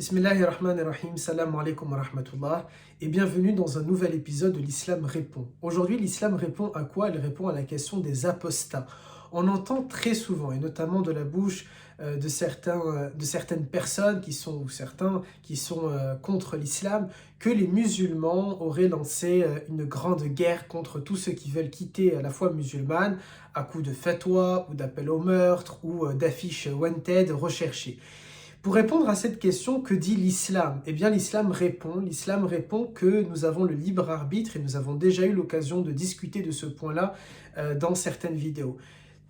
Bismillahirrahmanirrahim, salam alaikum wa rahmatullah et bienvenue dans un nouvel épisode de l'Islam répond. Aujourd'hui, l'Islam répond à quoi? Il répond à la question des apostats. On entend très souvent, et notamment de la bouche de certaines personnes qui sont, ou certains qui sont contre l'islam, que les musulmans auraient lancé une grande guerre contre tous ceux qui veulent quitter la foi musulmane à coups de fatwa ou d'appel au meurtre ou d'affiches wanted recherchées. Pour répondre à cette question, que dit l'islam? Eh bien, l'islam répond que nous avons le libre arbitre et nous avons déjà eu l'occasion de discuter de ce point-là dans certaines vidéos.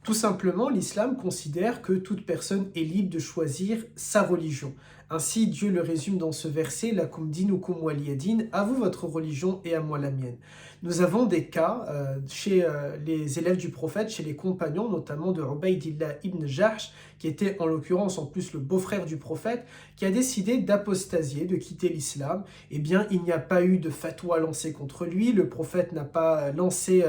Tout simplement, l'islam considère que toute personne est libre de choisir sa religion. Ainsi, Dieu le résume dans ce verset, Lakum dinukum waliya din, à vous votre religion et à moi la mienne. Nous avons des cas chez les élèves du prophète, chez les compagnons, notamment de Ubaydillah ibn Jahsh, qui était en l'occurrence en plus le beau-frère du prophète, qui a décidé d'apostasier, de quitter l'islam. Eh bien, il n'y a pas eu de fatwa lancé contre lui, le prophète n'a pas lancé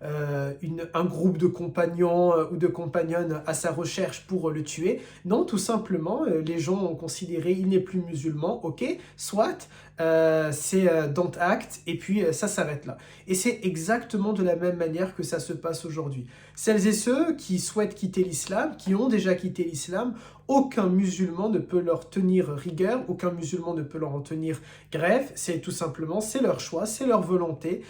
un groupe de compagnons ou de compagnonnes à sa recherche pour le tuer. Non, tout simplement, les gens ont considéré il n'est plus musulman, ok, soit, c'est don't act, et puis ça s'arrête là. Et c'est exactement de la même manière que ça se passe aujourd'hui. Celles et ceux qui souhaitent quitter l'islam, qui ont déjà quitté l'islam, aucun musulman ne peut leur tenir rigueur, aucun musulman ne peut leur en tenir grève, c'est tout simplement, c'est leur choix, c'est leur volonté,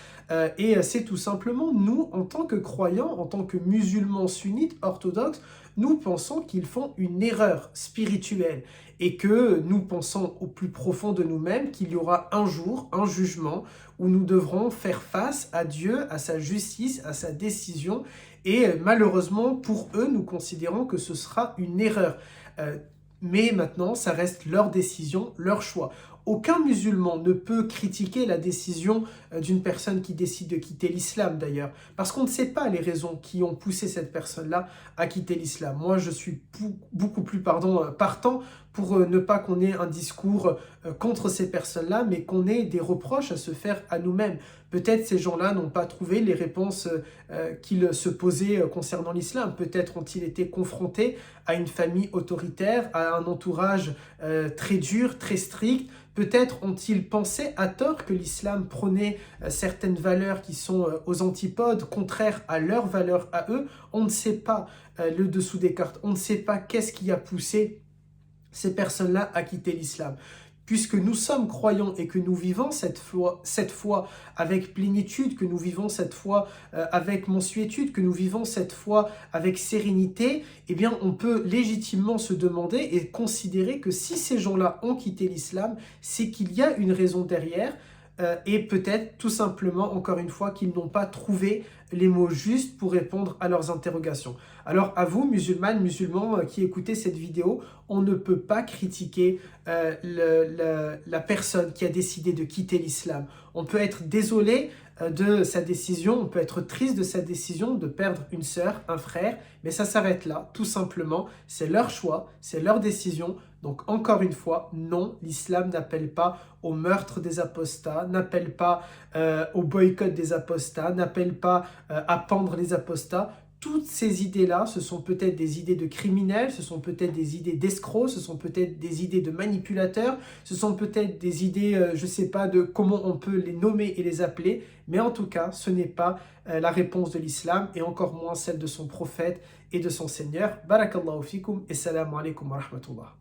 et c'est tout simplement nous, en tant que croyants, en tant que musulmans sunnites, orthodoxes, nous pensons qu'ils font une erreur spirituelle et que nous pensons au plus profond de nous-mêmes qu'il y aura un jour, un jugement, où nous devrons faire face à Dieu, à sa justice, à sa décision, et malheureusement pour eux, nous considérons que ce sera une erreur. Mais maintenant, ça reste leur décision, leur choix. Aucun musulman ne peut critiquer la décision d'une personne qui décide de quitter l'islam d'ailleurs, parce qu'on ne sait pas les raisons qui ont poussé cette personne-là à quitter l'islam. Moi, je suis beaucoup plus partant pour ne pas qu'on ait un discours contre ces personnes-là, mais qu'on ait des reproches à se faire à nous-mêmes. Peut-être ces gens-là n'ont pas trouvé les réponses qu'ils se posaient concernant l'islam. Peut-être ont-ils été confrontés à une famille autoritaire, à un entourage très dur, très strict. Peut-être ont-ils pensé à tort que l'islam prônait certaines valeurs qui sont aux antipodes, contraires à leurs valeurs à eux. On ne sait pas le dessous des cartes, on ne sait pas qu'est-ce qui a poussé ces personnes-là à quitter l'islam. Puisque nous sommes croyants et que nous vivons cette foi avec plénitude, que nous vivons cette foi avec mansuétude, que nous vivons cette foi avec sérénité, eh bien on peut légitimement se demander et considérer que si ces gens-là ont quitté l'islam, c'est qu'il y a une raison derrière, et peut-être tout simplement, encore une fois, qu'ils n'ont pas trouvé les mots justes pour répondre à leurs interrogations. Alors à vous, musulmanes, musulmans qui écoutez cette vidéo, on ne peut pas critiquer la personne qui a décidé de quitter l'islam. On peut être désolé de sa décision, on peut être triste de sa décision de perdre une sœur, un frère, mais ça s'arrête là, tout simplement. C'est leur choix, c'est leur décision. Donc encore une fois, non, l'islam n'appelle pas au meurtre des apostats, n'appelle pas au boycott des apostats, n'appelle pas à pendre les apostats. Toutes ces idées-là, ce sont peut-être des idées de criminels, ce sont peut-être des idées d'escrocs, ce sont peut-être des idées de manipulateurs, ce sont peut-être des idées, je ne sais pas de comment on peut les nommer et les appeler, mais en tout cas, ce n'est pas la réponse de l'islam et encore moins celle de son prophète et de son Seigneur. Barakallahu fikum et salam alaikum wa rahmatullah.